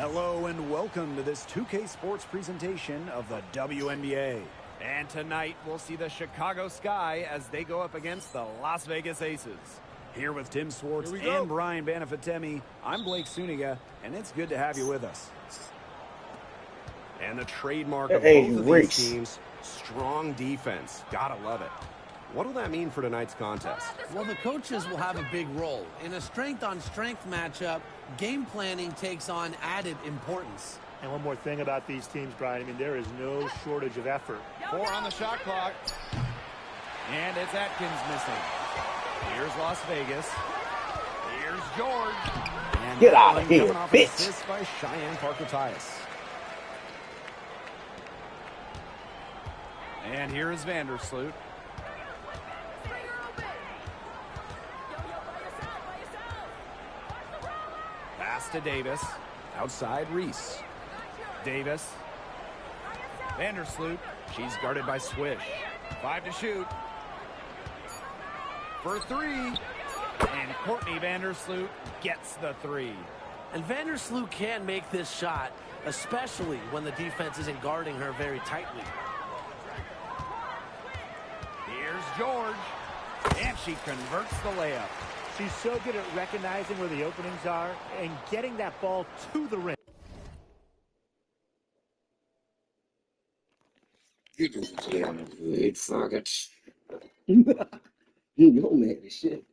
Hello and welcome to this 2K Sports presentation of the WNBA. And tonight we'll see the Chicago Sky as they go up against the Las Vegas Aces. Here with Tim Swartz and Brian Banafatemi, I'm Blake Suniga, and it's good to have you with us. And the trademark of both of these teams, strong defense. Gotta love it. What will that mean for tonight's contest? Well, the coaches will have a big role. In a strength-on-strength matchup, game planning takes on added importance. And one more thing about these teams, Brian, I mean, there is no shortage of effort. 4 on the shot clock. And it's Atkins missing. Here's Las Vegas. Here's George. And get out of here, bitch. Assist by Cheyenne Parker-Tyus. And here is Vandersloot. Pass to Davis. Outside Reese. Davis. Vandersloot. She's guarded by Swish. 5 to shoot. For 3. And Courtney Vandersloot gets the 3. And Vandersloot can make this shot, especially when the defense isn't guarding her very tightly. Here's George. And she converts the layup. She's so good at recognizing where the openings are and getting that ball to the rim. Yeah, good. Fuck it. You know, man, this shit.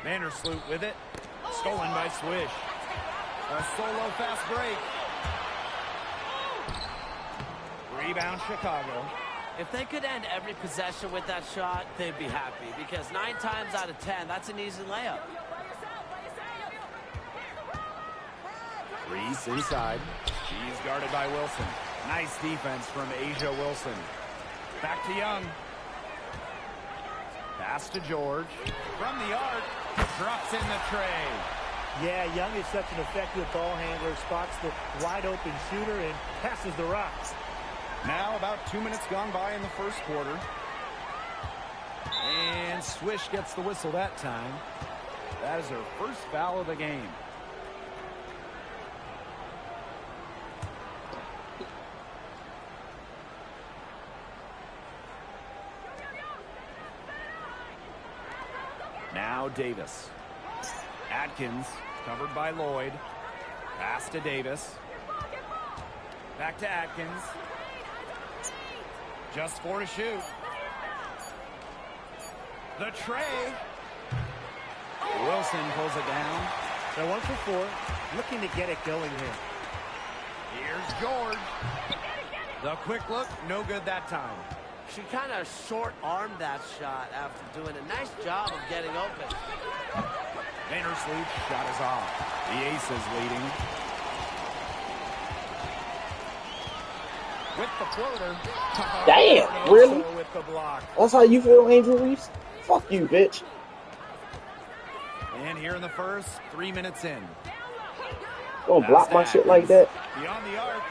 Vandersloot with it. Stolen by Swish. A solo fast break. Rebound Chicago. If they could end every possession with that shot, they'd be happy, because 9 times out of 10, that's an easy layup. Reese inside. She's guarded by Wilson. Nice defense from Asia Wilson. Back to Young. Pass to George. From the arc. Drops in the tray. Yeah, Young is such an effective ball handler. Spots the wide open shooter and passes the rock. Now about 2 minutes gone by in the first quarter. And Swish gets the whistle that time. That is her first foul of the game. Now Davis. Atkins covered by Lloyd. Pass to Davis. Back to Atkins. Just 4 to shoot. The tray. Wilson pulls it down. They're 1 for 4. Looking to get it going here. Here's George. The quick look, no good that time. She kind of short-armed that shot after doing a nice job of getting open. Vandersloot shot is off. The Aces leading. With the floater. Damn, really? With the block. That's how you feel, Angel Reese? Fuck you, bitch. And here in the first, 3 minutes in. Don't block my shit like that. Beyond the arc,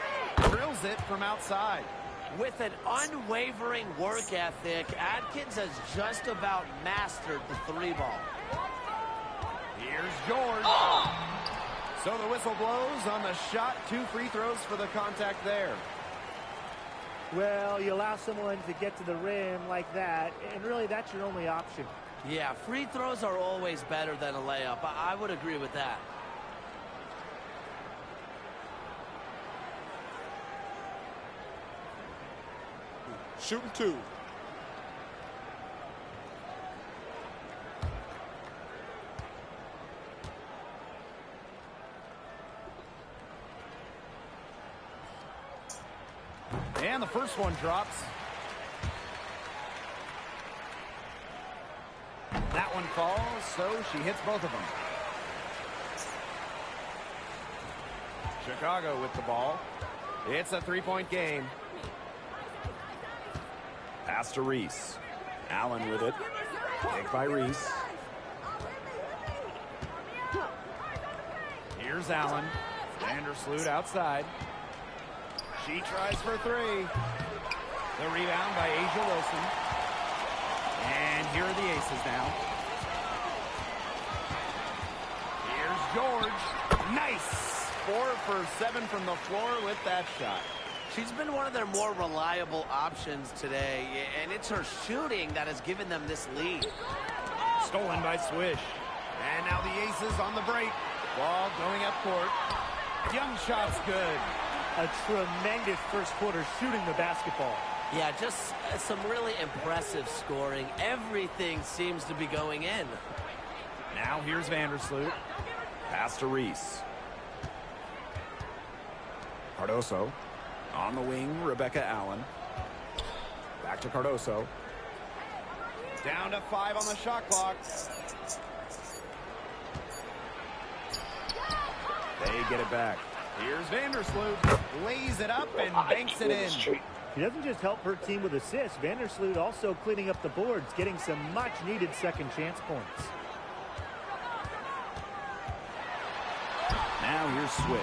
drills it from outside. With an unwavering work ethic, Atkins has just about mastered the 3-ball. Here's George. So the whistle blows on the shot. 2 free throws for the contact there. Well, you allow someone to get to the rim like that, and really that's your only option. Yeah, free throws are always better than a layup. I would agree with that. Shooting 2. And the first one drops. That one falls, so she hits both of them. Chicago with the ball. It's a 3-point game. Pass to Reese. Allen with it. Take by Reese. Here's Allen. Vandersloot outside. She tries for 3. The rebound by Asia Wilson. And here are the Aces now. Here's George. Nice. 4 for 7 from the floor with that shot. She's been one of their more reliable options today, and it's her shooting that has given them this lead. Stolen by Swish. And now the Aces on the break. Ball going up court. Young shot's good. A tremendous first quarter shooting the basketball. Yeah, just some really impressive scoring. Everything seems to be going in. Now here's Vandersloot. Pass to Reese. Cardoso. On the wing, Rebecca Allen. Back to Cardoso. Down to 5 on the shot clock. They get it back. Here's Vandersloot. Lays it up and banks it in. She doesn't just help her team with assists. Vandersloot also cleaning up the boards, getting some much-needed second chance points. Now here's Swish.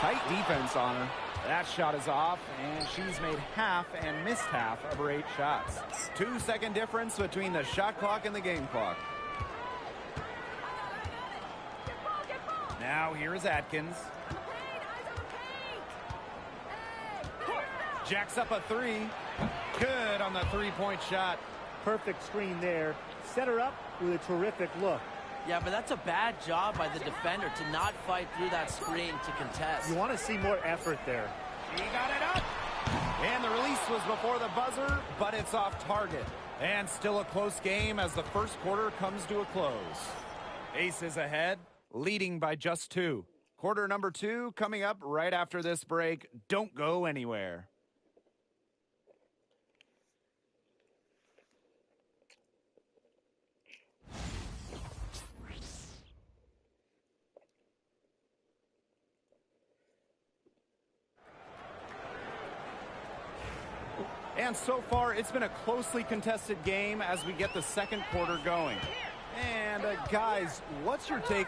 Tight defense on her. That shot is off, and she's made half and missed half of her 8 shots. 2-second difference between the shot clock and the game clock. Now here is Atkins. Jacks up a 3. Good on the 3-point shot. Perfect screen there. Set her up with a terrific look. Yeah, but that's a bad job by the defender to not fight through that screen to contest. You want to see more effort there. He got it up. And the release was before the buzzer, but it's off target. And still a close game as the first quarter comes to a close. Aces ahead, leading by just 2. Quarter number 2 coming up right after this break. Don't go anywhere. And so far, it's been a closely contested game as we get the second quarter going. And guys, what's your take?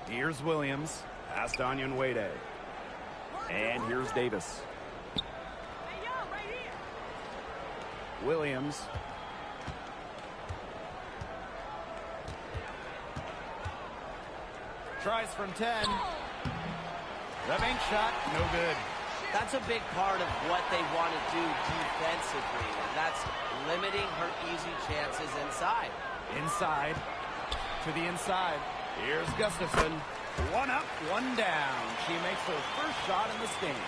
Here's Williams, past Onion Wade. And here's Davis. Williams. Tries from 10. The bank shot, no good. That's a big part of what they want to do defensively, and that's limiting her easy chances inside. Inside, to the inside. Here's Gustafson. 1 up, 1 down. She makes her first shot in this game.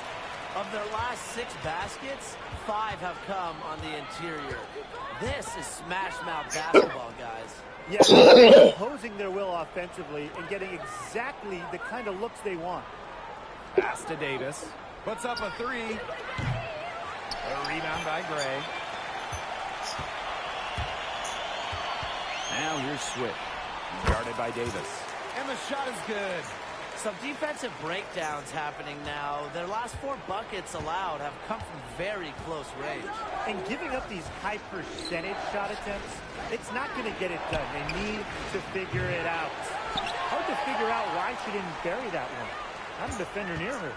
Of their last 6 baskets, 5 have come on the interior. This is smash mouth basketball, guys. Yeah, imposing their will offensively and getting exactly the kind of looks they want. Pass to Davis. Puts up a 3. A rebound by Gray. Now here's Swift. Guarded by Davis. And the shot is good. Some defensive breakdowns happening now. Their last 4 buckets allowed have come from very close range. And giving up these high percentage shot attempts, it's not going to get it done. They need to figure it out. Hard to figure out why she didn't bury that one. Not a defender near her.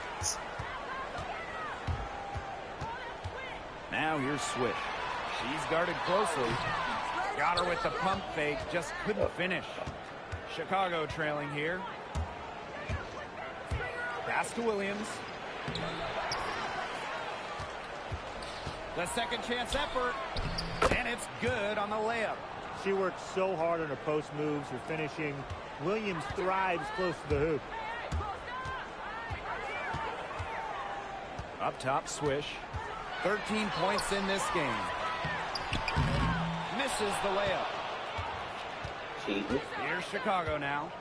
Now here's Swift. She's guarded closely. Got her with the pump fake, just couldn't finish. Chicago trailing here. Pass to Williams. The second chance effort. And it's good on the layup. She worked so hard on her post moves, her finishing. Williams thrives close to the hoop. Up top, Swish. 13 points in this game. Misses the layup. Here's Chicago now.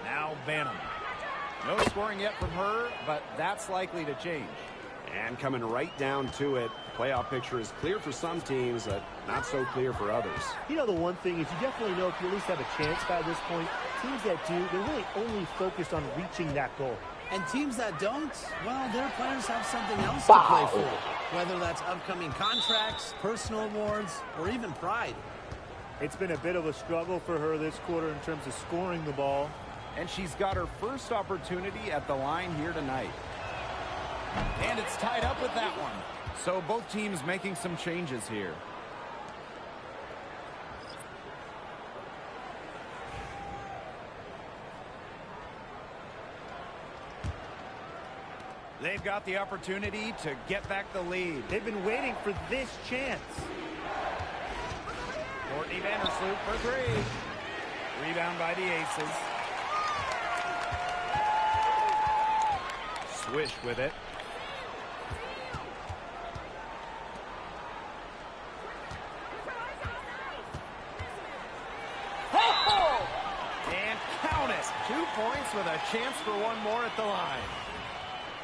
Now Banham. No scoring yet from her, but that's likely to change. And coming right down to it, playoff picture is clear for some teams, not so clear for others. You know, the one thing is you definitely know if you at least have a chance by this point. Teams that do, they're really only focused on reaching that goal. And teams that don't, well, their players have something else to play for. Whether that's upcoming contracts, personal awards, or even pride. It's been a bit of a struggle for her this quarter in terms of scoring the ball. And she's got her first opportunity at the line here tonight. And it's tied up with that one. So both teams making some changes here. They've got the opportunity to get back the lead. They've been waiting for this chance. Courtney Vandersloot for 3. Rebound by the Aces. Swish with it. And count it. 2 points with a chance for one more at the line.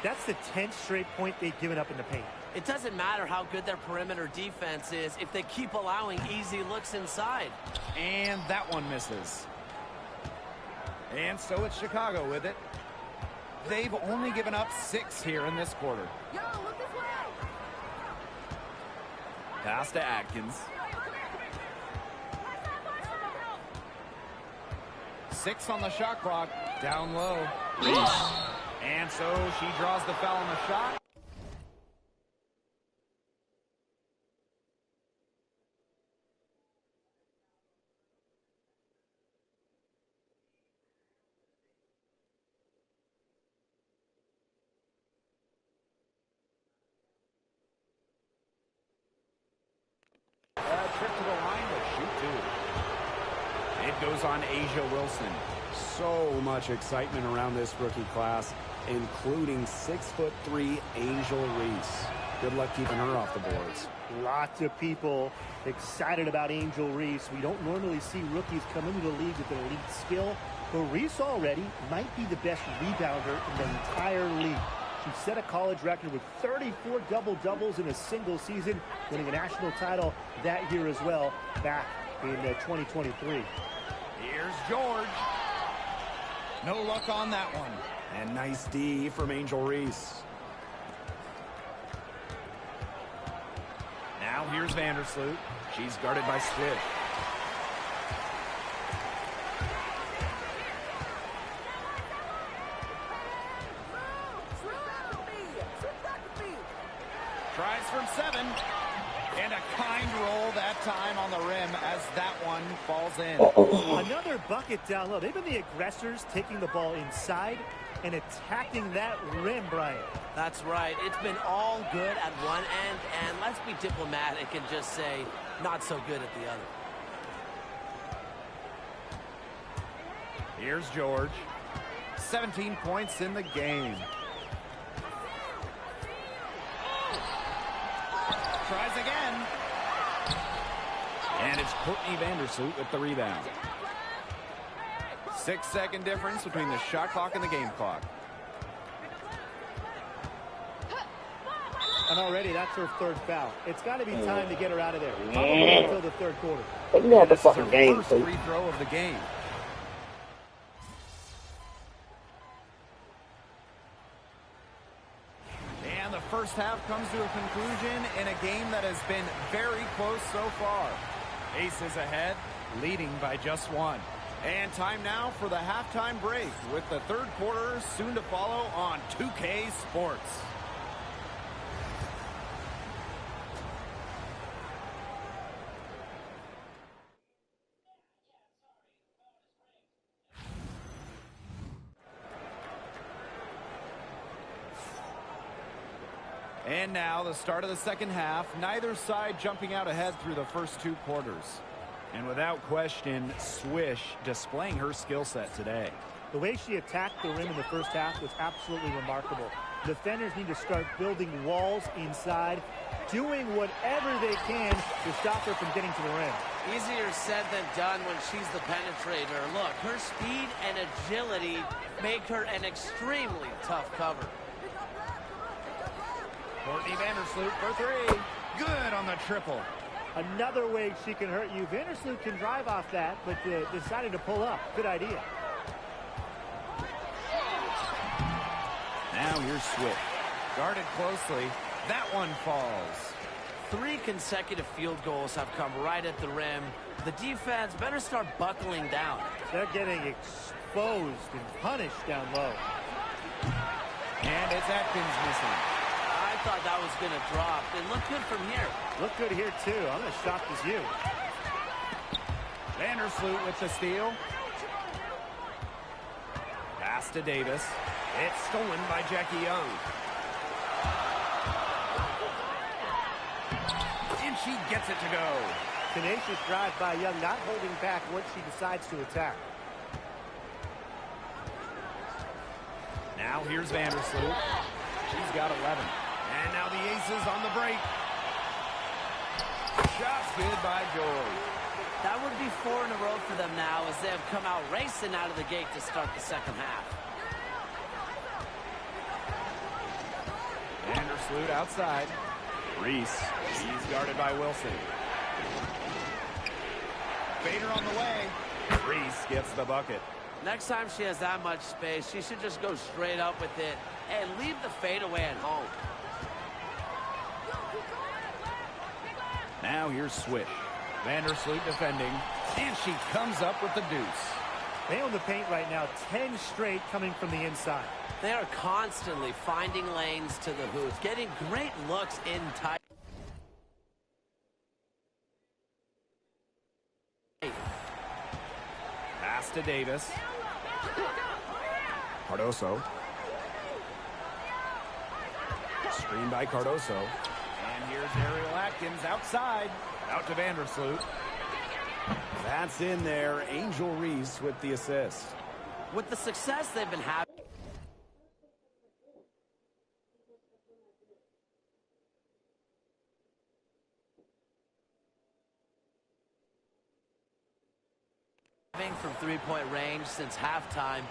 That's the 10th straight point they've given up in the paint. It doesn't matter how good their perimeter defense is if they keep allowing easy looks inside. And that one misses. And so it's Chicago with it. They've only given up 6 here in this quarter. Pass to Atkins. 6 on the shot clock. Down low. And so she draws the foul on the shot. Trip goes on Asia Wilson. So much excitement around this rookie class, including 6'3" Angel Reese. Good luck keeping her off the boards. Lots of people excited about Angel Reese. We don't normally see rookies come into the league with an elite skill, but Reese already might be the best rebounder in the entire league. She set a college record with 34 double-doubles in a single season, winning a national title that year as well, back in 2023. Here's George. No luck on that one. And nice D from Angel Reese. Now here's Vandersloot. She's guarded by Swish. Tries from 7. And a kind roll that time on the rim as that one falls in. Another bucket down low. They've been the aggressors, taking the ball inside and attacking that rim, Brian. That's right. It's been all good at one end, and let's be diplomatic and just say not so good at the other. Here's George. 17 points in the game. Tries again. And it's Courtney Vandersloot with the rebound. 6-second difference between the shot clock and the game clock. And already that's her third foul. It's got to be time to get her out of there. Probably until the third quarter. But you know the fucking Her game, first too. free throw of the game. And the first half comes to a conclusion in a game that has been very close so far. Aces ahead, leading by just 1. And time now for the halftime break with the third quarter soon to follow on 2K Sports. And now the start of the second half. Neither side jumping out ahead through the first 2 quarters. And without question, Swish displaying her skill set today. The way she attacked the rim in the first half was absolutely remarkable. Defenders need to start building walls inside, doing whatever they can to stop her from getting to the rim. Easier said than done when she's the penetrator. Look, her speed and agility make her an extremely tough cover. Courtney Vandersloot for 3. Good on the triple. Another way she can hurt you. Vandersloot can drive off that, but decided to pull up. Good idea. Now here's Swift. Guarded closely. That one falls. 3 consecutive field goals have come right at the rim. The defense better start buckling down. They're getting exposed and punished down low. And it's Atkins missing. I thought that was going to drop. It looked good from here. Look good here, too. I'm as shocked as you. Vandersloot with the steal. Pass to Davis. It's stolen by Jackie Young. And she gets it to go. Tenacious drive by Young, not holding back once she decides to attack. Now here's Vandersloot. She's got 11. And now the Aces on the break. Shots good by George. That would be 4 in a row for them now as they have come out racing out of the gate to start the second half. Vandersloot outside. Reese. She's guarded by Wilson. Fader on the way. Reese gets the bucket. Next time she has that much space, she should just go straight up with it and leave the fadeaway at home. Now here's Swish. Vandersloot defending, and she comes up with the deuce. They own the paint right now, 10 straight coming from the inside. They are constantly finding lanes to the hoops, getting great looks in tight. Pass to Davis. Cardoso. Screen by Cardoso. And here's Ariel Atkins outside. Out to Vandersloot. That's in there. Angel Reese with the assist. With the success they've been having from three-point range since halftime,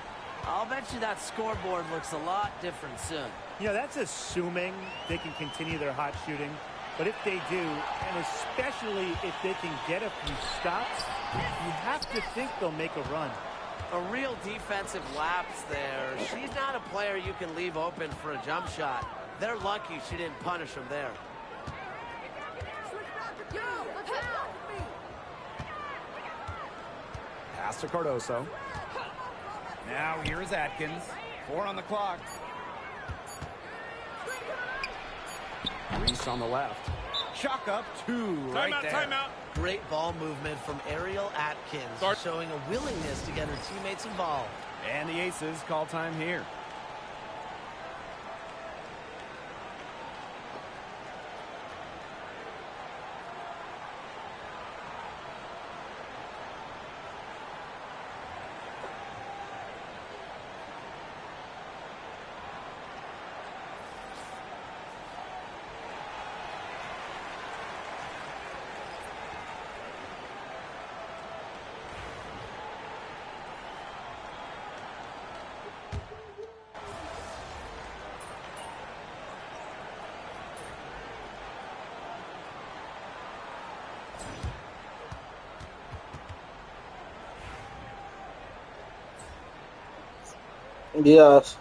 I'll bet you that scoreboard looks a lot different soon. You know, that's assuming they can continue their hot shooting. But if they do, and especially if they can get a few stops, you have to think they'll make a run. A real defensive lapse there. She's not a player you can leave open for a jump shot. They're lucky she didn't punish him there. Pass to Cardoso. Now here is Atkins. 4 on the clock. Reese on the left. Chalk up 2 right there. Timeout. Great ball movement from Ariel Atkins, showing a willingness to get her teammates involved. And the Aces call time here. Yes.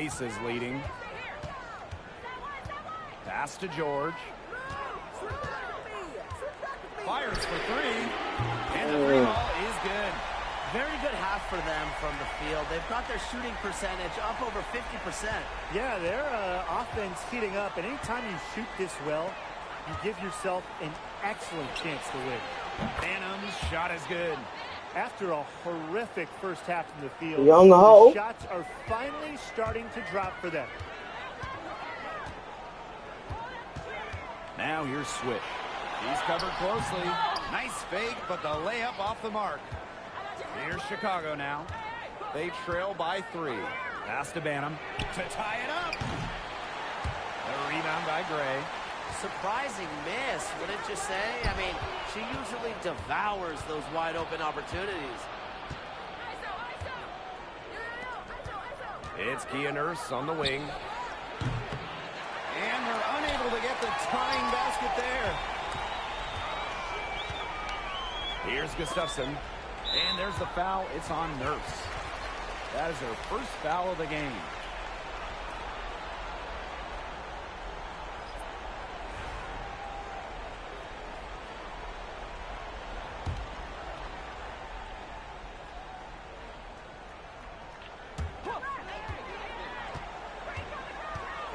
Aces leading. Pass to George. Fires for three. And the three ball is good. Very good half for them from the field. They've got their shooting percentage up over 50%. Yeah, their offense heating up, and anytime you shoot this well, you give yourself an excellent chance to win. Phantom's shot is good. After a horrific first half in the field, Young Ho. the shots are finally starting to drop for them. Now here's Switch. He's covered closely. Nice fake, but the layup off the mark. Here's Chicago now. They trail by 3. Pass to Banham to tie it up. The rebound by Gray. Surprising miss, wouldn't you say? I mean, she usually devours those wide open opportunities. It's Kia Nurse on the wing. And they're unable to get the tying basket there. Here's Gustafson. And there's the foul. It's on Nurse. That is her first foul of the game.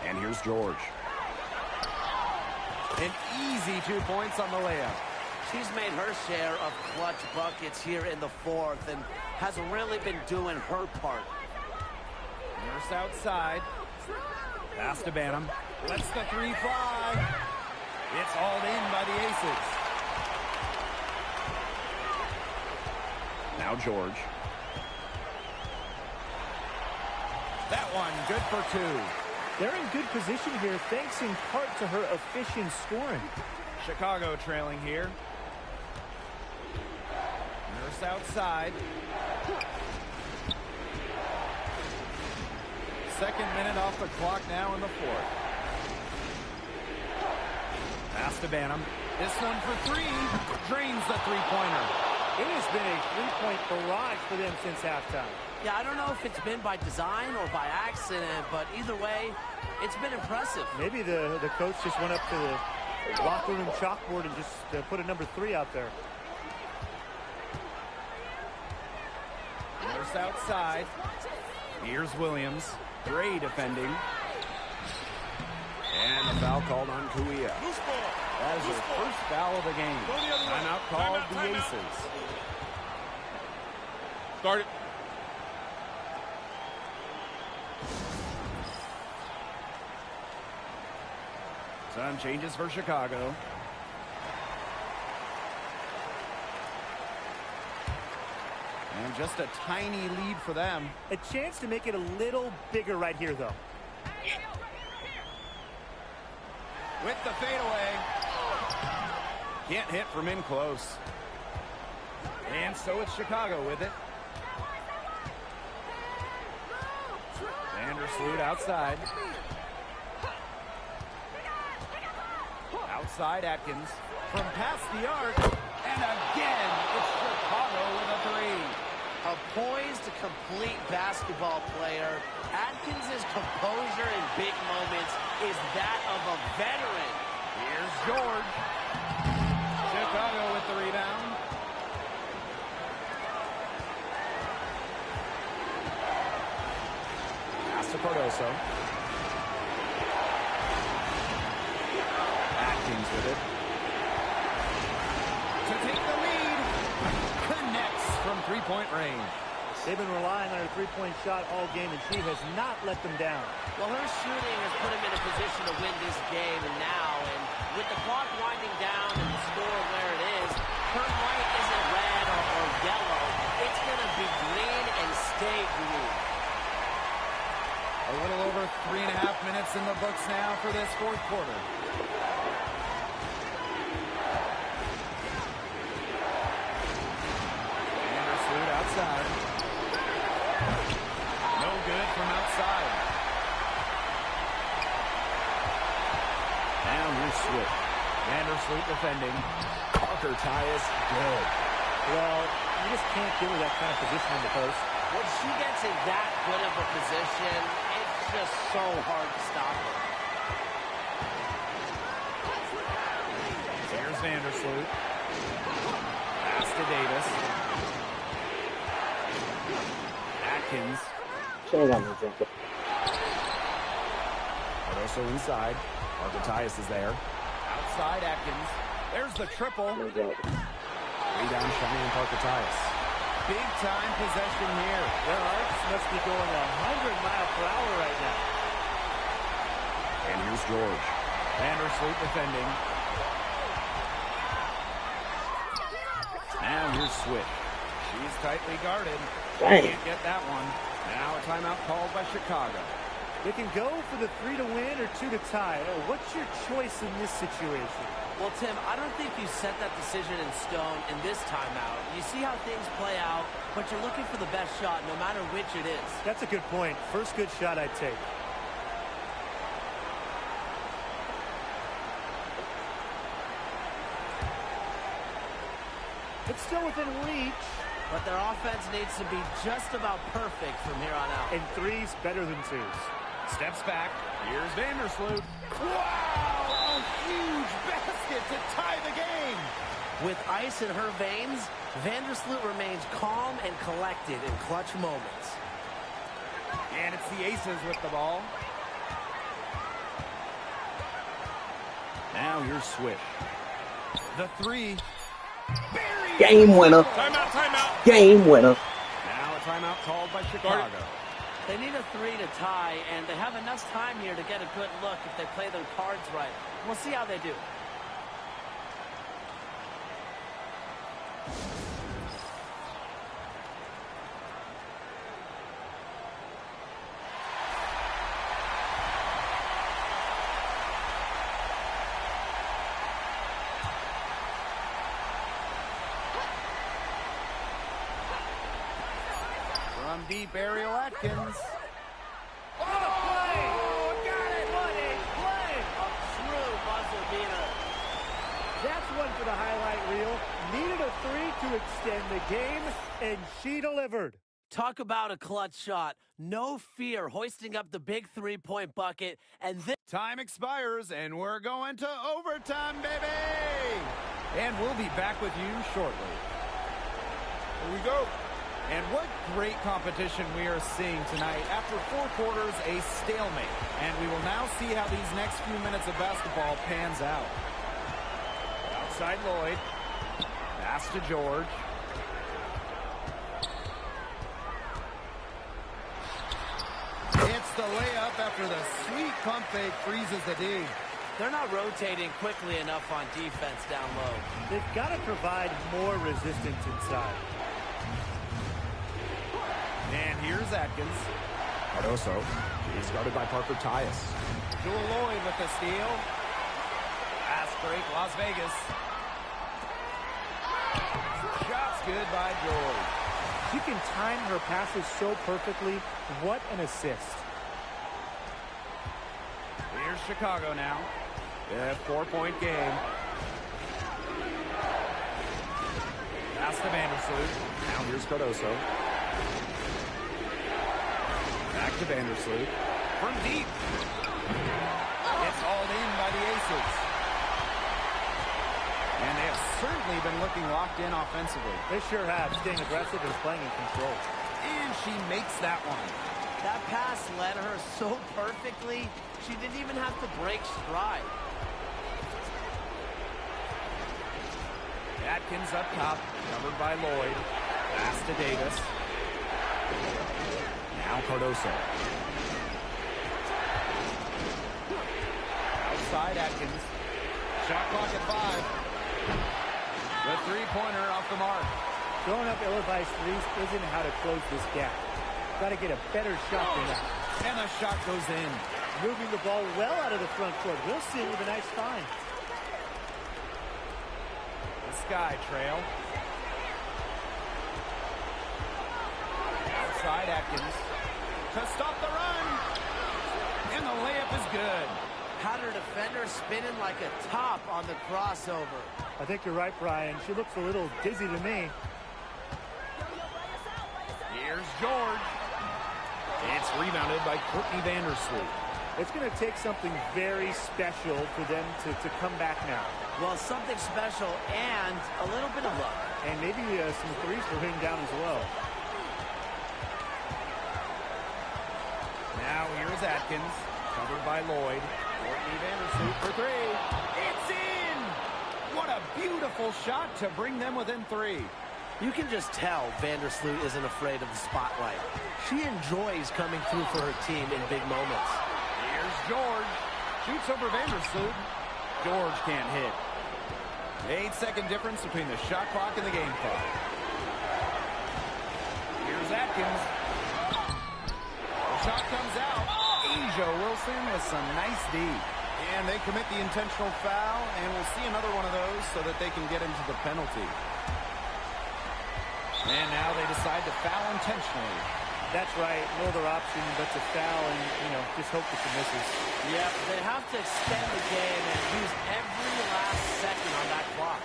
And here's George. An easy 2 points on the layup. She's made her share of clutch buckets here in the fourth and has really been doing her part. Nurse outside. Pass to Banham. Lets the 3 fly. It's hauled in by the Aces. Now George. That one good for 2. They're in good position here, thanks in part to her efficient scoring. Chicago trailing here. Nurse outside. Second minute off the clock now in the fourth. Pass to Banham. This one for 3. Drains the three-pointer. It has been a three-point barrage for them since halftime. Yeah, I don't know if it's been by design or by accident, but either way, it's been impressive. Maybe the coach just went up to the locker room chalkboard and just put a number 3 out there. Nurse outside. Here's Williams. Gray defending. And a foul called on Kuia. That is her first foul of the game. Timeout called the Aces. Start it. Some changes for Chicago. And just a tiny lead for them. A chance to make it a little bigger right here, though. With the fadeaway. Can't hit from in close. And so it's Chicago with it. Vandersloot outside. Outside Atkins. From past the arc. And again, it's Chicago with a 3. A poised, complete basketball player. Atkins' composure in big moments is that of a veteran. Here's George. Chicago with the rebound. Pass to Cardoso. Atkins with it. To take the lead. Connects from three-point range. They've been relying on her three-point shot all game, and she has not let them down. Well, her shooting has put him in a position to win this game, and now, and with the clock winding down and the score where it is, her light isn't red or yellow. It's going to be green and stay green. A little over 3.5 minutes in the books now for this fourth quarter. Vandersloot outside. No good from outside. Now here's Swift. Vandersloot defending. Parker tie is good. Well, you just can't give her that kind of position in the post. When she gets in that good of a position, it just so hard to stop him. Here's Vandersloot. Pass to Davis. Atkins. Also inside. Architius is there. Outside Atkins. There's the triple. Rebound Cheyenne Architius. Big time possession here. Their hearts must be going 100 miles per hour right now. And here's George. Vandersloot defending. Now here's Swift. She's tightly guarded. Can't get that one. Now a timeout called by Chicago. They can go for the 3 to win or 2 to tie. What's your choice in this situation? Well, Tim, I don't think you set that decision in stone in this timeout. You see how things play out, but you're looking for the best shot no matter which it is. That's a good point. First good shot I'd take. It's still within reach. But their offense needs to be just about perfect from here on out. And threes better than twos. Steps back. Here's Vandersloot. Wow! A huge basket to tie the game. With ice in her veins, Vandersloot remains calm and collected in clutch moments. And it's the Aces with the ball. Now here's Swift. The three. Game winner. Timeout, timeout. Game winner. Now a timeout called by Chicago. They need a 3 to tie, and they have enough time here to get a good look if they play their cards right. We'll see how they do. From deep, Ariel Atkins. Oh, got it! What a play! A true buzzer beater. That's one for the highlight reel. Needed a 3 to extend the game, and she delivered. Talk about a clutch shot. No fear hoisting up the big 3-point bucket, and this Time expires, and we're going to overtime, baby! And we'll be back with you shortly. Here we go. And what great competition we are seeing tonight. After 4 quarters, a stalemate. And we will now see how these next few minutes of basketball pans out. Outside Lloyd. Pass to George. It's the layup after the sweet pump fake freezes the D. they're not rotating quickly enough on defense down low. They've got to provide more resistance inside. And here's Atkins. Cardoso. He's guarded by Parker Tyus. Jewel Lloyd with the steal. Pass break, Las Vegas. Shots good by George. She can time her passes so perfectly. What an assist. Here's Chicago now. A 4-point game. Pass to Vandersloot. Now here's Cardoso. Back to Vandersloot. From deep. It's hauled in by the Aces. And they have certainly been looking locked in offensively. They sure have, staying aggressive and playing in control. And she makes that one. That pass led her so perfectly, she didn't even have to break stride. Atkins up top, covered by Lloyd. Pass to Davis. Now Cardoso. Outside Atkins. Shot clock at 5. The three-pointer off the mark. Throwing up ill-advised threes isn't how to close this gap. Got to get a better shot than that. And the shot goes in. Moving the ball well out of the front court. Wilson with a nice find. The Sky Trail. Outside Atkins. To stop the run. And the layup is good. Had her defender spinning like a top on the crossover. I think you're right, Brian. She looks a little dizzy to me. Here's George. It's rebounded by Courtney Vandersloot. It's going to take something very special for them to come back now. Well, something special and a little bit of luck. And maybe some threes for him down as well. Now here's Atkins, covered by Lloyd. Courtney Vandersloot for three. It's in! What a beautiful shot to bring them within three. You can just tell Vandersloot isn't afraid of the spotlight. She enjoys coming through for her team in big moments. Here's George. Shoots over Vandersloot. George can't hit. 8-second difference between the shot clock and the game clock. Here's Atkins. The shot comes out. Asia Wilson with some nice D. And they commit the intentional foul, and we'll see another one of those so that they can get into the penalty. And now they decide to foul intentionally. That's right. No other option but to foul and, just hope that she misses. Yep, they have to extend the game and use every last second on that clock.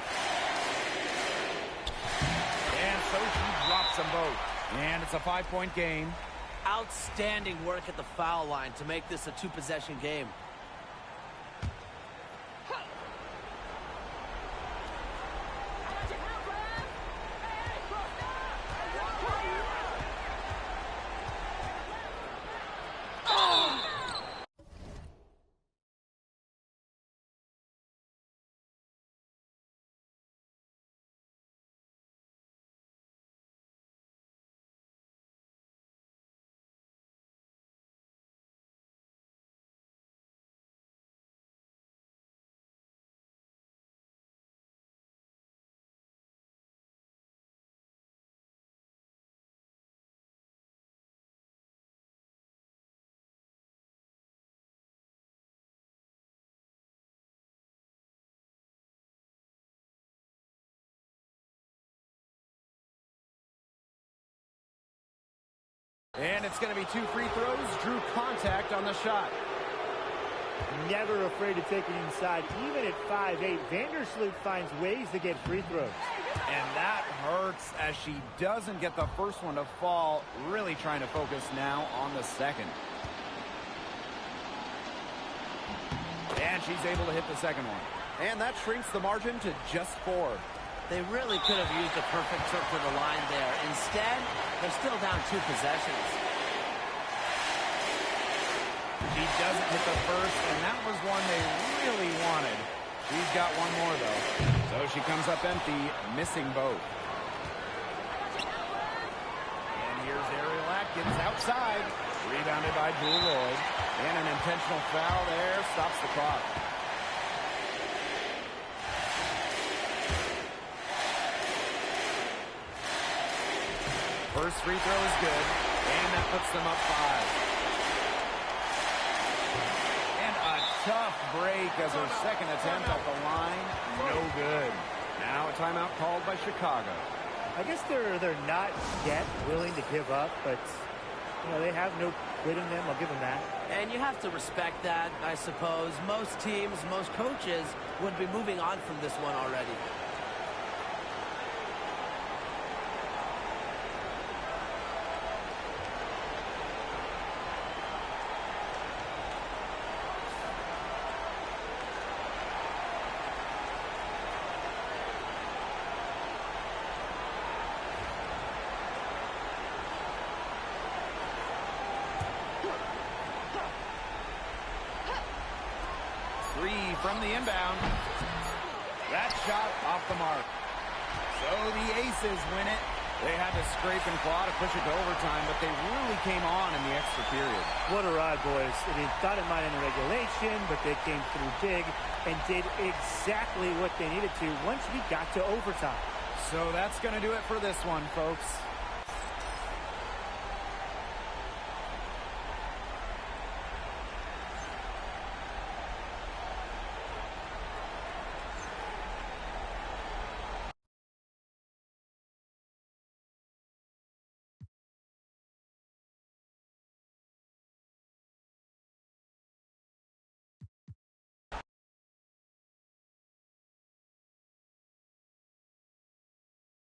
And so she drops them both. And it's a 5-point game. Outstanding work at the foul line to make this a two-possession game. And it's going to be 2 free throws. Drew contact on the shot. Never afraid to take it inside. Even at 5'8", Vandersloot finds ways to get free throws. And that hurts as she doesn't get the first one to fall. Really trying to focus now on the second. And she's able to hit the second one. And that shrinks the margin to just 4. They really could have used a perfect trip to the line there. Instead, they're still down 2 possessions. She doesn't hit the first, and that was one they really wanted. She's got one more, though. So she comes up empty, missing both. And here's Ariel Atkins outside. Rebounded by Drew Lloyd. And an intentional foul there stops the clock. First free throw is good, and that puts them up 5. And a tough break as her second attempt at the line, no good. Now a timeout called by Chicago. I guess they're not yet willing to give up, but they have no quit in them. I'll give them that. And you have to respect that, I suppose. Most teams, most coaches would be moving on from this one already. From the inbound. That shot off the mark. So the Aces win it. They had to scrape and claw to push it to overtime, but they really came on in the extra period. What a ride, boys. Thought it might end in regulation, but they came through big and did exactly what they needed to once we got to overtime. So that's going to do it for this one, folks.